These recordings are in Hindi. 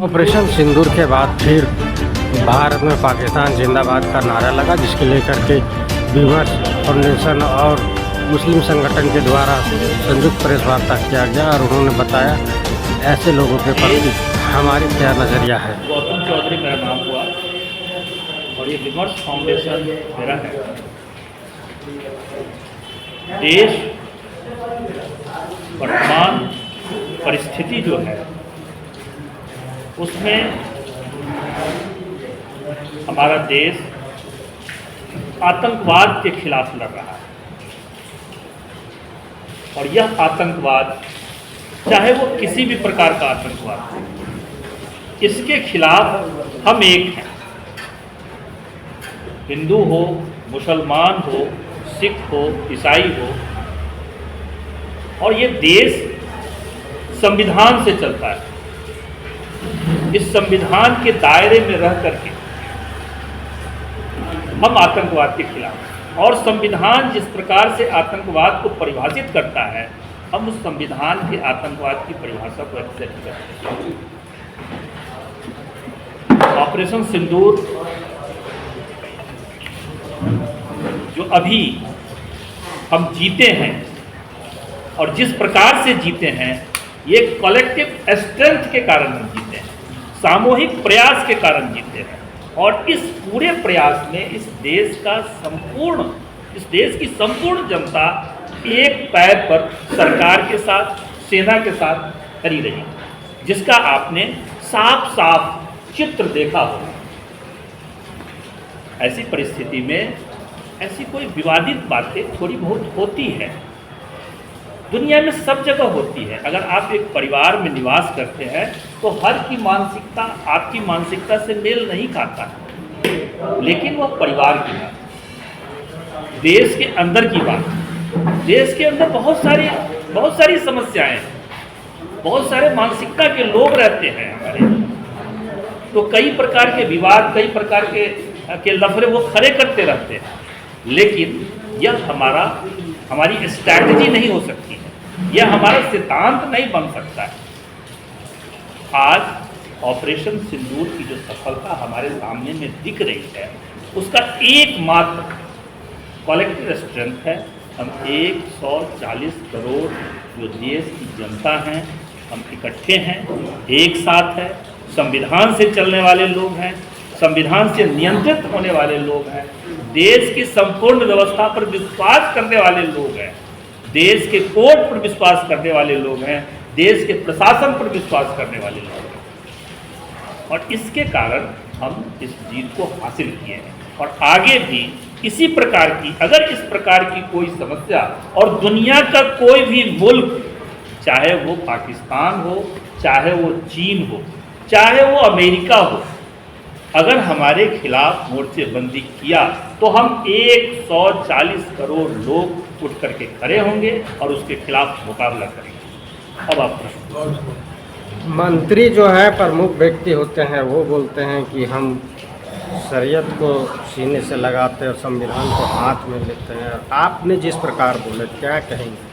ऑपरेशन सिंदूर के बाद फिर भारत में पाकिस्तान जिंदाबाद का नारा लगा, जिसके लेकर के विमर्श फाउंडेशन और मुस्लिम संगठन के द्वारा संयुक्त प्रेस वार्ता किया गया और उन्होंने बताया ऐसे लोगों के प्रति हमारी क्या नज़रिया है। गौतम चौधरी मेरा नाम हुआ और ये विमर्श फाउंडेशन मेरा है। देश वर्तमान परिस्थिति जो है उसमें हमारा देश आतंकवाद के खिलाफ लड़ रहा है और यह आतंकवाद चाहे वो किसी भी प्रकार का आतंकवाद हो, इसके खिलाफ हम एक हैं। हिंदू हो, मुसलमान हो, सिख हो, ईसाई हो, और ये देश संविधान से चलता है। इस संविधान के दायरे में रह करके हम आतंकवाद के खिलाफ हैं और संविधान जिस प्रकार से आतंकवाद को परिभाषित करता है, हम उस संविधान के आतंकवाद की परिभाषा को एक्सेप्ट करते हैं। ऑपरेशन सिंदूर जो अभी हम जीते हैं और जिस प्रकार से जीते हैं, ये कलेक्टिव स्ट्रेंथ के कारण हम जीते हैं, सामूहिक प्रयास के कारण जीते हैं। और इस पूरे प्रयास में इस देश की संपूर्ण जनता एक पैर पर सरकार के साथ, सेना के साथ खड़ी रही, जिसका आपने साफ साफ चित्र देखा होगा। ऐसी परिस्थिति में ऐसी कोई विवादित बातें थोड़ी बहुत होती है, दुनिया में सब जगह होती है। अगर आप एक परिवार में निवास करते हैं तो हर की मानसिकता आपकी मानसिकता से मेल नहीं खाता है, लेकिन वह परिवार की बात, देश के अंदर की बात, देश के अंदर बहुत सारी समस्याएं, बहुत सारे मानसिकता के लोग रहते हैं हमारे, तो कई प्रकार के विवाद, कई प्रकार के लफड़े वो खड़े करते रहते हैं, लेकिन यह हमारी स्ट्रैटेजी नहीं हो सकती है, यह हमारा सिद्धांत नहीं बन सकता है। आज ऑपरेशन सिंदूर की जो सफलता हमारे सामने में दिख रही है, उसका एकमात्र कलेक्टिव स्ट्रेंथ है। हम 140 करोड़ जो देश की जनता हैं, हम इकट्ठे हैं, एक साथ है, संविधान से चलने वाले लोग हैं, संविधान से नियंत्रित होने वाले लोग हैं, देश की संपूर्ण व्यवस्था पर विश्वास करने वाले लोग हैं, देश के कोर्ट पर विश्वास करने वाले लोग हैं, देश के प्रशासन पर विश्वास करने वाले लोग हैं, और इसके कारण हम इस जीत को हासिल किए हैं। और आगे भी इसी प्रकार की, अगर इस प्रकार की कोई समस्या और दुनिया का कोई भी मुल्क, चाहे वो पाकिस्तान हो, चाहे वो चीन हो, चाहे वो अमेरिका हो, अगर हमारे खिलाफ मोर्चेबंदी किया तो हम 140 करोड़ लोग उठ करके खड़े होंगे और उसके खिलाफ मुकाबला करेंगे। अब आप प्रश्न। मंत्री जो है प्रमुख व्यक्ति होते हैं, वो बोलते हैं कि हम शरीयत को सीने से लगाते और संविधान को हाथ में लेते हैं। आपने जिस प्रकार बोले, क्या कहेंगे?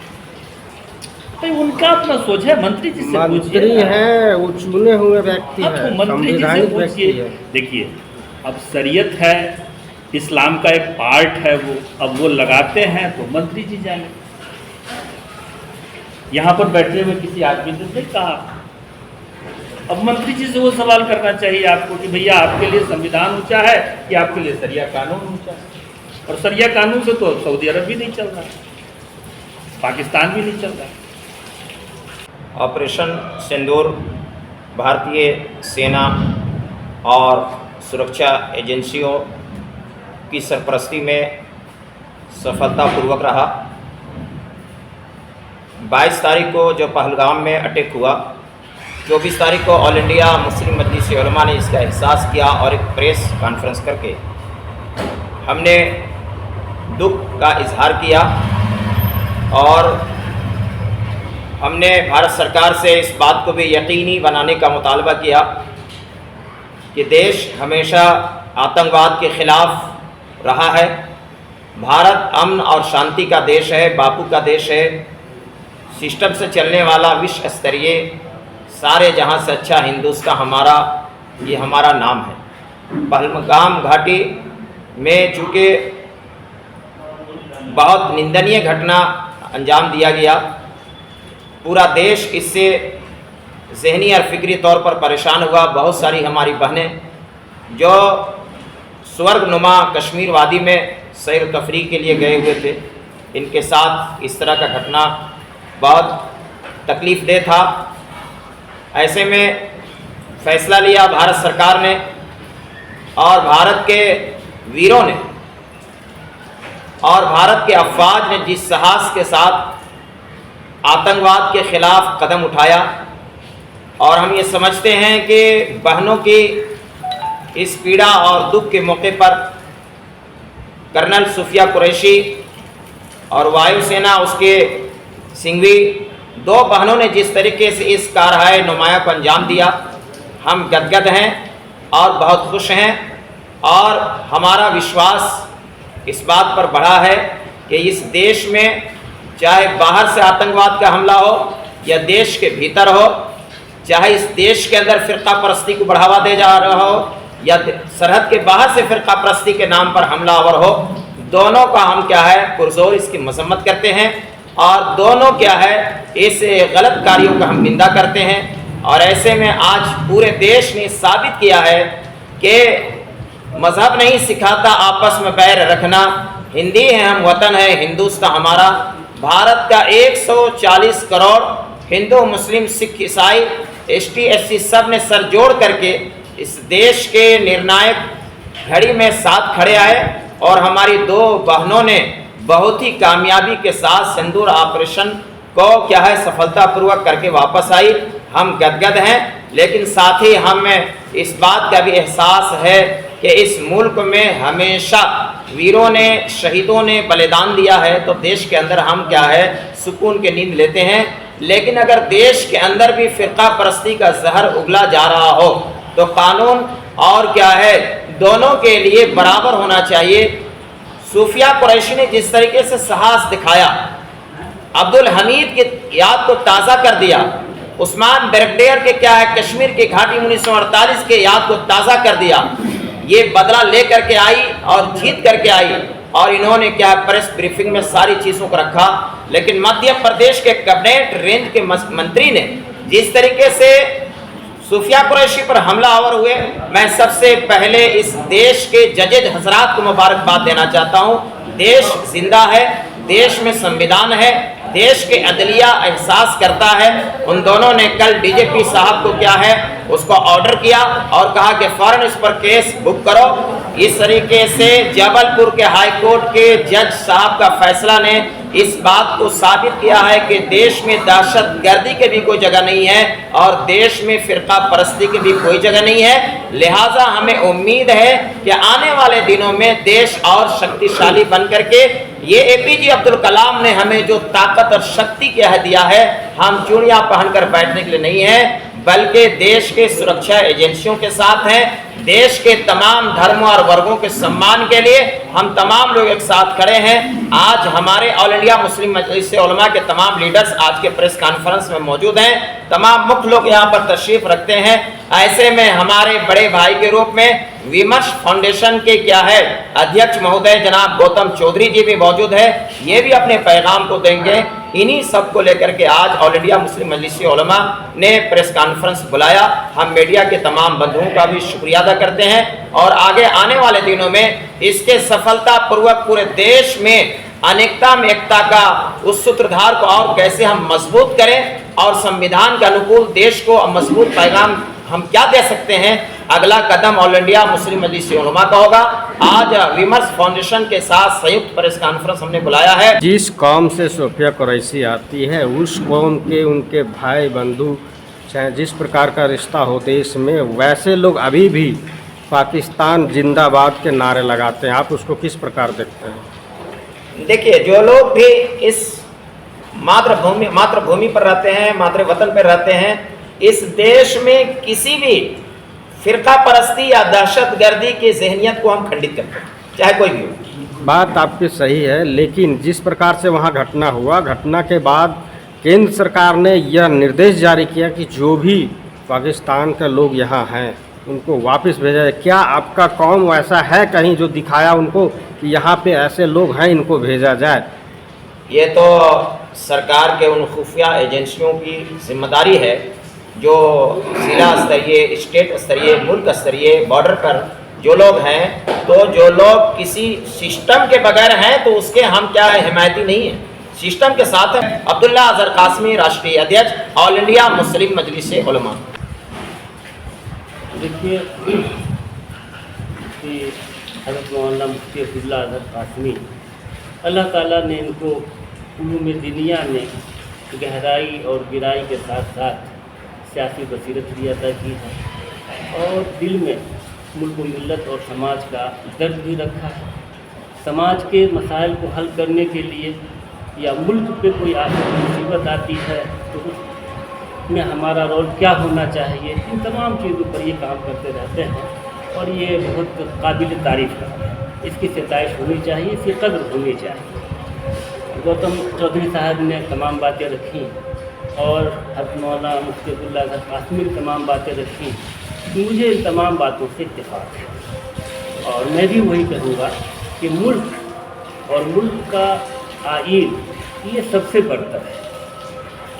भाई उनका अपना सोच है, मंत्री जी से मंत्री हैं, वो चुने हुए व्यक्ति हैं, संवैधानिक व्यक्ति है। देखिए, अब शरीयत है, इस्लाम का एक पार्ट है, वो अब वो लगाते हैं तो मंत्री जी जाने। यहाँ पर बैठे हुए किसी आदमी ने नहीं कहा। अब मंत्री जी से वो सवाल करना चाहिए आपको कि भैया आपके लिए संविधान ऊंचा है कि आपके लिए शरिया कानून ऊंचा है? और शरिया कानून से तो सऊदी अरब भी नहीं चल रहा, पाकिस्तान भी नहीं चल रहा। ऑपरेशन सिंदूर भारतीय सेना और सुरक्षा एजेंसियों की सरपरस्ती में सफलतापूर्वक रहा। 22 तारीख को जो पहलगाम में अटैक हुआ, 24 तारीख को ऑल इंडिया मुस्लिम मजलिस उलमा ने इसका एहसास किया और एक प्रेस कॉन्फ्रेंस करके हमने दुख का इजहार किया और हमने भारत सरकार से इस बात को भी यकीनी बनाने का मुतालबा किया कि देश हमेशा आतंकवाद के खिलाफ रहा है। भारत अमन और शांति का देश है, बापू का देश है, सिस्टम से चलने वाला विश्व स्तरीय सारे जहां से अच्छा हिंदुस्तान हमारा, ये हमारा नाम है। पहलगाम घाटी में चूँकि बहुत निंदनीय घटना अंजाम दिया गया, पूरा देश इससे ज़हनी और फिक्री तौर पर परेशान हुआ। बहुत सारी हमारी बहनें जो स्वर्गनुमा कश्मीर वादी में सैर तफरीह के लिए गए हुए थे, इनके साथ इस तरह का घटना बहुत तकलीफ़देह था। ऐसे में फ़ैसला लिया भारत सरकार ने और भारत के वीरों ने और भारत के अफवाज ने जिस साहस के साथ आतंकवाद के ख़िलाफ़ कदम उठाया, और हम ये समझते हैं कि बहनों की इस पीड़ा और दुख के मौके पर कर्नल सूफिया कुरैशी और वायुसेना उसके सिंघवी, दो बहनों ने जिस तरीके से इस कारहाय नुमाया को अंजाम दिया, हम गदगद हैं और बहुत खुश हैं। और हमारा विश्वास इस बात पर बढ़ा है कि इस देश में चाहे बाहर से आतंकवाद का हमला हो या देश के भीतर हो, चाहे इस देश के अंदर फ़िरका परस्ती को बढ़ावा दे जा रहा हो या सरहद के बाहर से फ़िरका परस्ती के नाम पर हमलावर हो, दोनों का हम क्या है पुरजोर इसकी मजम्मत करते हैं और दोनों क्या है इस गलत कार्यों का हम निंदा करते हैं। और ऐसे में आज पूरे देश ने साबित किया है कि मज़हब नहीं सिखाता आपस में बैर रखना, हिंदी है हम वतन है हिंदुस्तान हमारा। भारत का 140 करोड़ हिंदू मुस्लिम सिख ईसाई ST SC सब ने सर जोड़ करके इस देश के निर्णायक घड़ी में साथ खड़े आए और हमारी दो बहनों ने बहुत ही कामयाबी के साथ सिंदूर ऑपरेशन को क्या है सफलतापूर्वक करके वापस आई। हम गदगद हैं, लेकिन साथ ही हमें इस बात का भी एहसास है कि इस मुल्क में हमेशा वीरों ने शहीदों ने बलिदान दिया है, तो देश के अंदर हम क्या है सुकून की नींद लेते हैं। लेकिन अगर देश के अंदर भी फ़िरका परस्ती का जहर उगला जा रहा हो तो कानून और क्या है दोनों के लिए बराबर होना चाहिए। सूफिया कुरैशी ने जिस तरीके से साहस दिखाया, अब्दुल हमीद की याद को ताज़ा कर दिया, उस्मान बरगडेयर के क्या है कश्मीर की घाटी 1948 के याद को ताज़ा कर दिया, ये बदला ले करके आई और जीत करके आई। और इन्होंने क्या प्रेस ब्रीफिंग में सारी चीज़ों को रखा। लेकिन मध्य प्रदेश के कैबिनेट रेंज के मंत्री ने जिस तरीके से सूफिया कुरैशी पर हमलावर हुए, मैं सबसे पहले इस देश के जजेज हजरात को मुबारकबाद देना चाहता हूँ। देश जिंदा है, देश में संविधान है, देश के अदलिया एहसास करता है। उन दोनों ने कल DGP साहब को क्या है उसको ऑर्डर किया और कहा कि फ़ौरन इस पर केस बुक करो। इस तरीके से जबलपुर के हाई कोर्ट के जज साहब का फैसला ने इस बात को साबित किया है कि देश में दहशतगर्दी की भी कोई जगह नहीं है और देश में फ़िरका परस्ती की भी कोई जगह नहीं है। लिहाजा हमें उम्मीद है कि आने वाले दिनों में देश और शक्तिशाली बन करके ये APJ अब्दुल कलाम ने हमें जो ताकत और शक्ति क्या है दिया है, हम चूड़ियाँ पहनकर बैठने के लिए नहीं है, बल्कि देश के सुरक्षा एजेंसियों के साथ हैं। देश के तमाम धर्मों और वर्गों के सम्मान के लिए हम तमाम लोग एक साथ खड़े हैं। आज हमारे ऑल इंडिया मुस्लिम मजलिस उलमा के तमाम लीडर्स आज के प्रेस कॉन्फ्रेंस में मौजूद हैं, तमाम मुख्य लोग यहाँ पर तशरीफ रखते हैं। ऐसे में हमारे बड़े भाई के रूप में विमर्श फाउंडेशन के क्या है अध्यक्ष महोदय जनाब गौतम चौधरी जी भी मौजूद है, ये भी अपने पैगाम को देंगे। इन्हीं सब को लेकर के आज ऑल इंडिया मुस्लिम मजलिस उलमा ने प्रेस कॉन्फ्रेंस बुलाया। हम मीडिया के तमाम बंधुओं का भी शुक्रिया अदा करते हैं और आगे आने वाले दिनों में इसके सफलतापूर्वक पूरे देश में अनेकता में एकता का उस सूत्रधार को और कैसे हम मजबूत करें और संविधान के अनुकूल देश को मजबूत पैगाम हम क्या दे सकते हैं, अगला कदम ऑल इंडिया मुस्लिम मजलिस उलमा का होगा। आज विमर्श फाउंडेशन के साथ संयुक्त प्रेस कॉन्फ्रेंस हमने बुलाया है। जिस कौम से सूफिया कुरैशी आती है उस कौम के उनके भाई बंधु चाहे जिस प्रकार का रिश्ता हो देश में, वैसे लोग अभी भी पाकिस्तान जिंदाबाद के नारे लगाते हैं। आप उसको किस प्रकार देखते हैं? देखिए, जो लोग भी इस मातृभूमि पर रहते हैं, मातृ वतन पर रहते हैं, इस देश में किसी भी फिरका परस्ती या दहशतगर्दी की जहनियत को हम खंडित करते हैं, चाहे कोई भी हो। बात आपकी सही है, लेकिन जिस प्रकार से वहाँ घटना हुआ, घटना के बाद केंद्र सरकार ने यह निर्देश जारी किया कि जो भी पाकिस्तान के लोग यहाँ हैं उनको वापस भेजा जाए। क्या आपका कौम ऐसा है कहीं जो दिखाया उनको कि यहाँ पे ऐसे लोग हैं, इनको भेजा जाए? ये तो सरकार के उन खुफिया एजेंसियों की जिम्मेदारी है जो जिला स्तरीय, स्टेट स्तरीय, मुल्क स्तरीय, बॉर्डर पर जो लोग हैं, तो जो लोग किसी सिस्टम के बगैर हैं तो उसके हम क्या हिमायती नहीं हैं, सिस्टम के साथ हैं। अब्दुल्ला अजहर कासमी, राष्ट्रीय अध्यक्ष, ऑल इंडिया मुस्लिम मजलिस उलमा। देखिए कि हज़रत मौलाना मुफ्ती अब्दुल्ला अजहर कासमी, अल्लाह ताला ने इनको उलूम दीनिया में गहराई और गिराई के साथ साथ सियासी बसीरत भी अदा की है और दिल में मुल्क व मिल्लत और समाज का दर्द भी रखा है। समाज के मसाइल को हल करने के लिए या मुल्क पे कोई आफत मुसीबत आती है तो उसमें हमारा रोल क्या होना चाहिए, इन तमाम चीज़ों पर ये काम करते रहते हैं और ये बहुत काबिल तारीफ़ है। इसकी सताइश होनी चाहिए, इसकी कदर होनी चाहिए। गौतम चौधरी साहब ने तमाम बातें रखी और हज़रत मौलाना मुफ्ती अब्दुल्ला अजहर कासमी ने तमाम बातें रखी। मुझे इन तमाम बातों से इत्तेफाक है और मैं भी वही कहूँगा कि मुल्क और मुल्क का आइन ये सबसे बढ़तर है।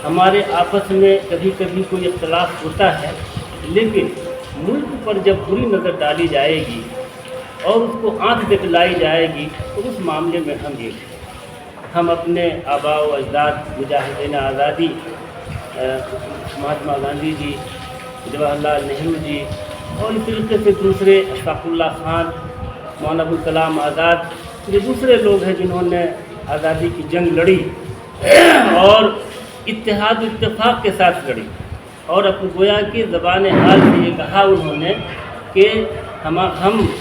हमारे आपस में कभी कभी कोई इख्तलाफ होता है, लेकिन मुल्क पर जब बुरी नज़र डाली जाएगी और उसको आंख दिखलाई जाएगी तो उस मामले में हम एक हैं। हम अपने आबा व अजदाद मुजाहिदीन आज़ादी महात्मा गांधी जी, जवाहरलाल नेहरू जी और इस तरीके से दूसरे अशफाकुल्लाह खान, मौलाना अबुल कलाम आज़ाद, ये दूसरे लोग हैं जिन्होंने आज़ादी की जंग लड़ी और इत्तेहाद इत्तेफाक के साथ लड़ी और अपनी गोया की ज़बान हाल से ये कहा उन्होंने कि हम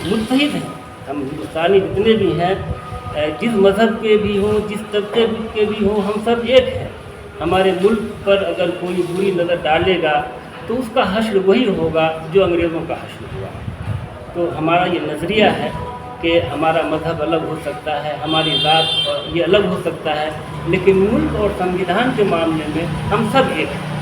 मुत्तहिद हैं, हम हिंदुस्तानी जितने भी हैं, जिस मज़हब के भी हों, जिस तबके के भी हों, हम सब एक हैं। हमारे मुल्क पर अगर कोई बुरी नज़र डालेगा तो उसका हश्र वही होगा जो अंग्रेज़ों का हश्र हुआ। तो हमारा ये नज़रिया है कि हमारा मज़हब अलग हो सकता है, हमारी ज़ात ये अलग हो सकता है, लेकिन मुल्क और संविधान के मामले में हम सब एक हैं।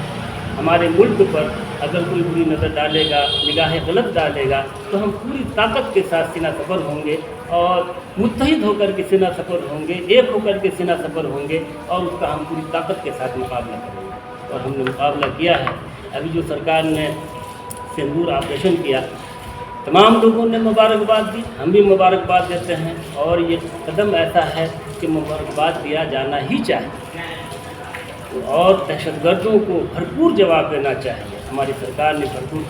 हमारे मुल्क पर अगर कोई बुरी नज़र डालेगा, निगाहें गलत डालेगा, तो हम पूरी ताकत के साथ सीना सफ़र होंगे और मुत्तहिद होकर के सीना सफ़र होंगे, एक होकर के सीना सफ़र होंगे और उसका हम पूरी ताकत के साथ मुकाबला करेंगे। और हमने मुकाबला किया है। अभी जो सरकार ने सिंदूर ऑपरेशन किया, तमाम लोगों ने मुबारकबाद दी, हम भी मुबारकबाद देते हैं और ये कदम ऐसा है कि मुबारकबाद दिया जाना ही चाहिए और दहशतगर्दों को भरपूर जवाब देना चाहिए। हमारी सरकार ने भरपूर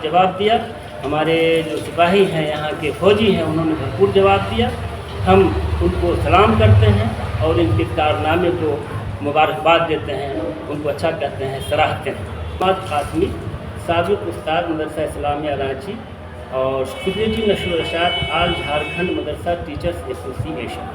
जवाब दिया। हमारे जो सिपाही हैं, यहाँ के फौजी हैं, उन्होंने भरपूर जवाब दिया। हम उनको सलाम करते हैं और इनके कारनामे को मुबारकबाद देते हैं, उनको अच्छा कहते हैं, सराहते हैं। मोहम्मद कासमी, साबिक़ उस्ताद मदरसा इस्लामिया रांची और सेक्रेटरी नशर इरशाद ऑल झारखंड मदरसा टीचर्स एसोसिएशन।